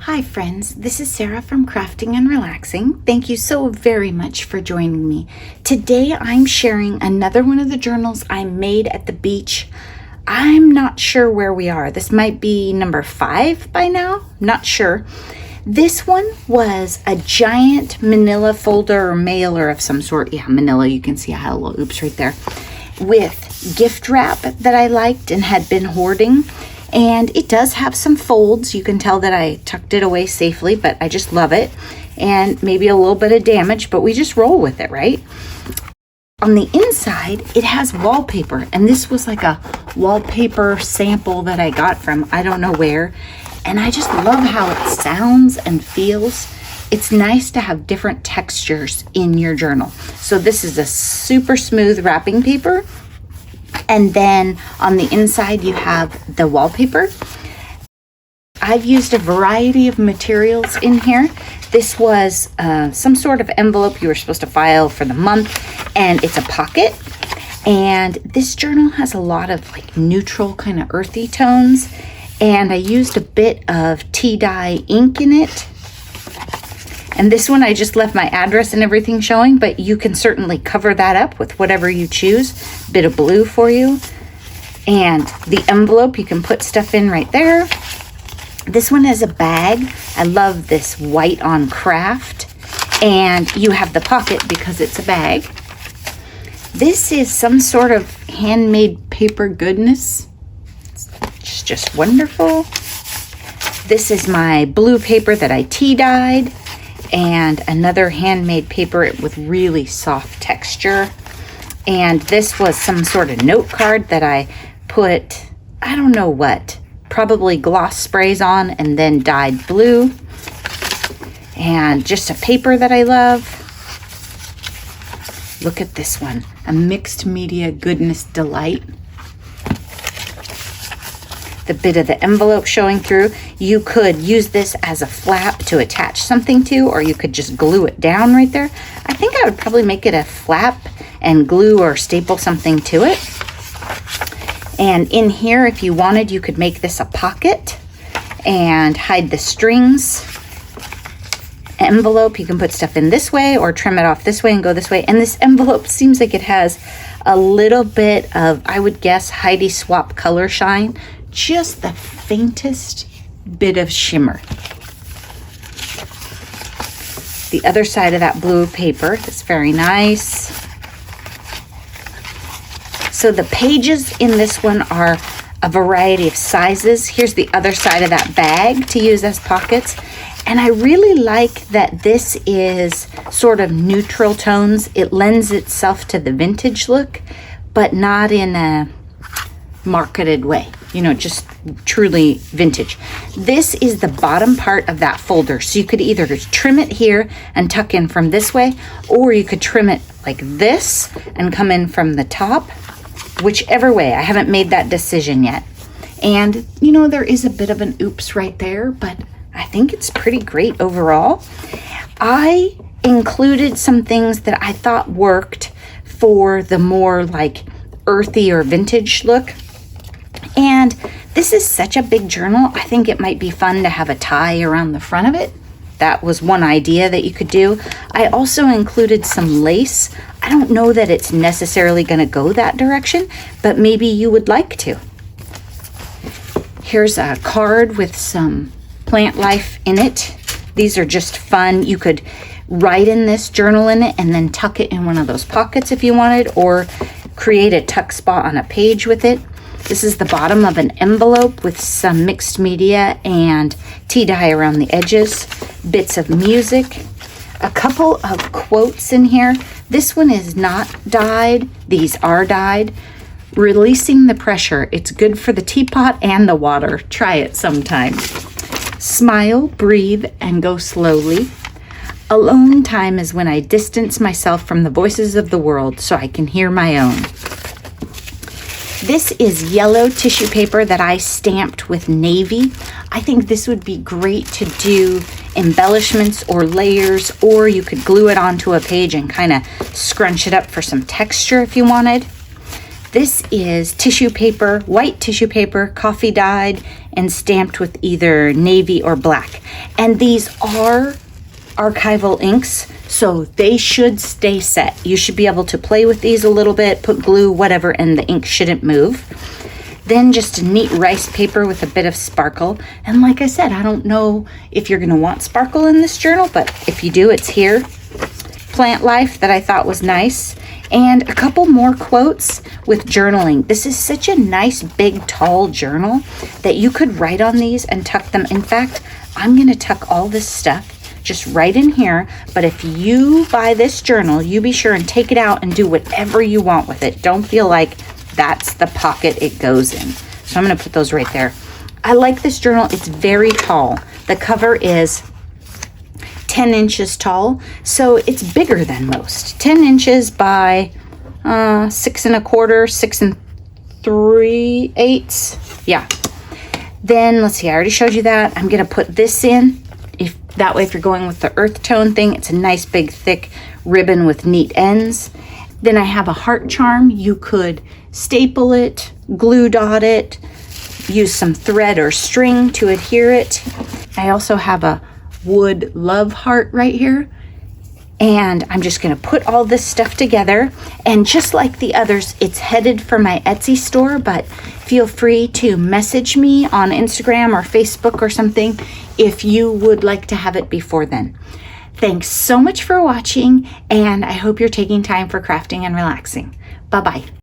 Hi friends, this is Sarah from Crafting and Relaxing. Thank you so very much for joining me. Today I'm sharing another one of the journals I made at the beach. I'm not sure where we are. This might be number 5 by now, not sure. This one was a giant manila folder or mailer of some sort. Yeah, manila, you can see I had a little oops right there. With gift wrap that I liked and had been hoarding. And it does have some folds. You can tell that I tucked it away safely, but I just love it. And maybe a little bit of damage, but we just roll with it, right? On the inside, it has wallpaper. And this was like a wallpaper sample that I got from I don't know where. And I just love how it sounds and feels. It's nice to have different textures in your journal. So this is a super smooth wrapping paper. And then on the inside, you have the wallpaper. I've used a variety of materials in here. This was some sort of envelope you were supposed to file for the month, and it's a pocket. And this journal has a lot of like neutral kind of earthy tones. And I used a bit of tea dye ink in it. And this one, I just left my address and everything showing, but you can certainly cover that up with whatever you choose. A bit of blue for you. And the envelope, you can put stuff in right there. This one is a bag. I love this white on craft. And you have the pocket because it's a bag. This is some sort of handmade paper goodness. It's just wonderful. This is my blue paper that I tea dyed. And another handmade paper with really soft texture. And this was some sort of note card that I put, I don't know what, probably gloss sprays on and then dyed blue. And just a paper that I love. Look at this one, a mixed media goodness delight. The bit of the envelope showing through. You could use this as a flap to attach something to, or you could just glue it down right there. I think I would probably make it a flap and glue or staple something to it. And in here, if you wanted, you could make this a pocket and hide the strings. Envelope, you can put stuff in this way or trim it off this way and go this way. And this envelope seems like it has a little bit of, I would guess, Heidi Swapp color shine. Just the faintest bit of shimmer. The other side of that blue paper is very nice. So the pages in this one are a variety of sizes. Here's the other side of that bag to use as pockets. And I really like that this is sort of neutral tones. It lends itself to the vintage look, but not in a marketed way. You know, just truly vintage. This is the bottom part of that folder. So you could either trim it here and tuck in from this way, or you could trim it like this and come in from the top. Whichever way, I haven't made that decision yet. And, you know, there is a bit of an oops right there, but I think it's pretty great overall. I included some things that I thought worked for the more like earthy or vintage look. And this is such a big journal. I think it might be fun to have a tie around the front of it. That was one idea that you could do. I also included some lace. I don't know that it's necessarily going to go that direction, but maybe you would like to. Here's a card with some plant life in it. These are just fun. You could write in this journal in it and then tuck it in one of those pockets if you wanted, or create a tuck spot on a page with it. This is the bottom of an envelope with some mixed media and tea dye around the edges, bits of music, a couple of quotes in here. This one is not dyed. These are dyed. Releasing the pressure. It's good for the teapot and the water. Try it sometime. Smile, breathe, and go slowly. Alone time is when I distance myself from the voices of the world so I can hear my own. This is yellow tissue paper that I stamped with navy. I think this would be great to do embellishments or layers, or you could glue it onto a page and kind of scrunch it up for some texture if you wanted. This is tissue paper, white tissue paper, coffee dyed, and stamped with either navy or black. And these are archival inks, so they should stay set. You should be able to play with these a little bit, put glue, whatever, and the ink shouldn't move. Then just a neat rice paper with a bit of sparkle. And like I said, I don't know if you're going to want sparkle in this journal, but if you do, it's here. Plant life that I thought was nice. And a couple more quotes with journaling. This is such a nice, big, tall journal that you could write on these and tuck them. In fact, I'm going to tuck all this stuff just right in here. But if you buy this journal, you be sure and take it out and do whatever you want with it. Don't feel like that's the pocket it goes in. So I'm going to put those right there. I like this journal. It's very tall. The cover is 10 inches tall, so it's bigger than most. 10 inches by 6 1/4, 6 3/8. Yeah. Then let's see, I already showed you that. I'm going to put this in. That way, if you're going with the earth tone thing, it's a nice big thick ribbon with neat ends. Then I have a heart charm. You could staple it, glue dot it, use some thread or string to adhere it. I also have a wood love heart right here. And I'm just going to put all this stuff together. And just like the others, it's headed for my Etsy store, but feel free to message me on Instagram or Facebook or something if you would like to have it before then. Thanks so much for watching, and I hope you're taking time for crafting and relaxing. Bye-bye.